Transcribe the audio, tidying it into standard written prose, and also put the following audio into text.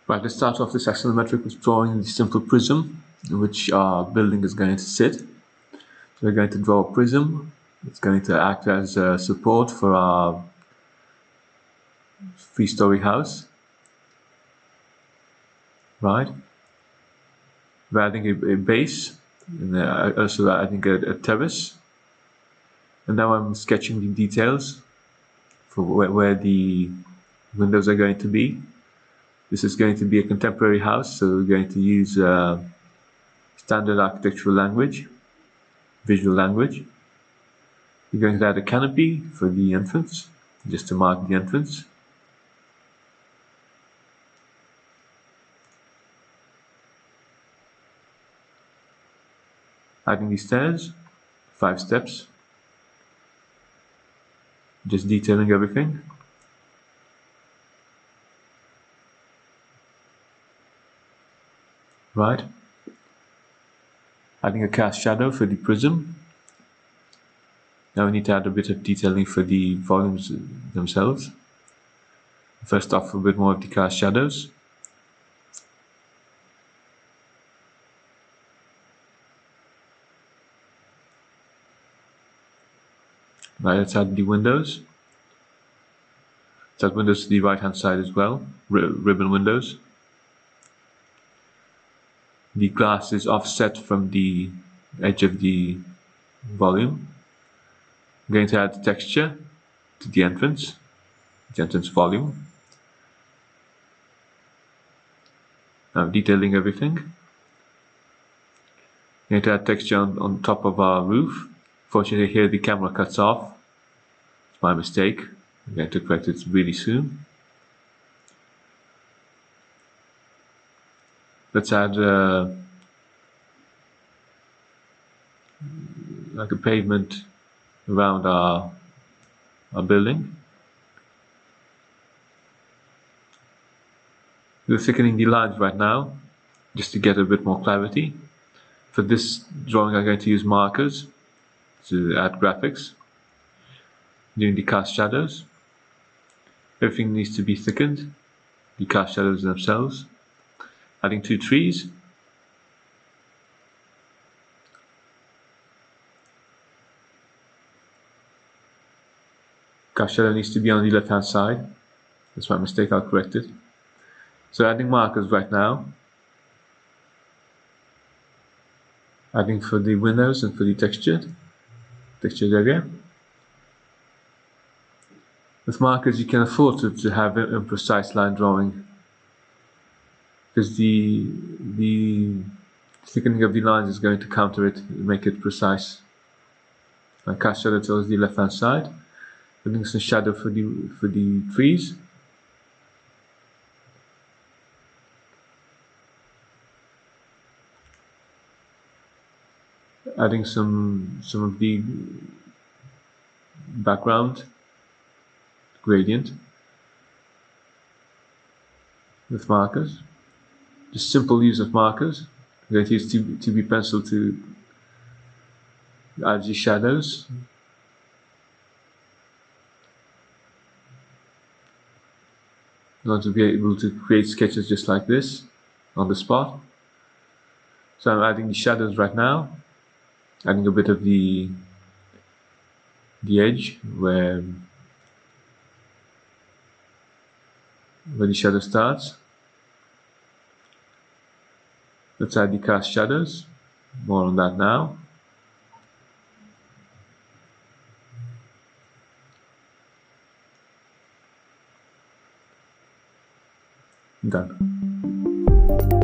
Right, let's start off this axonometric with drawing the simple prism in which our building is going to sit. So we're going to draw a prism. It's going to act as a support for our three-story house. Right. We're adding a base, and also adding a terrace. And now I'm sketching the details for where the windows are going to be. This is going to be a contemporary house, so we're going to use standard architectural language, visual language. We're going to add a canopy for the entrance, just to mark the entrance. Adding the stairs, 5 steps. Just detailing everything. Right. Adding a cast shadow for the prism. Now we need to add a bit of detailing for the volumes themselves. First off, a bit more of the cast shadows. Right, let's add the windows. Let's add windows to the right hand side as well, ribbon windows. The glass is offset from the edge of the volume. I'm going to add texture to the entrance volume. Now detailing everything. I'm going to add texture on top of our roof. Fortunately here the camera cuts off. It's my mistake. I'm going to correct it really soon. Let's add like a pavement around our building. We're thickening the lines right now, just to get a bit more clarity. For this drawing I'm going to use markers to add graphics. Doing the cast shadows. Everything needs to be thickened, the cast shadows themselves. Adding 2 trees. Cast shadow needs to be on the left hand side. That's my mistake, I'll correct it. So adding markers right now. Adding for the windows and for the textured area. With markers you can afford to have imprecise line drawing, because the thickening of the lines is going to counter it, make it precise. And cast shadow towards the left hand side. Adding some shadow for the trees. Adding some of the background gradient with markers. Just simple use of markers. I'm going to use 2B pencil to add the shadows. I want to be able to create sketches just like this on the spot. So I'm adding the shadows right now, adding a bit of the edge where the shadow starts. Let's add the cast shadows. More on that now. Done.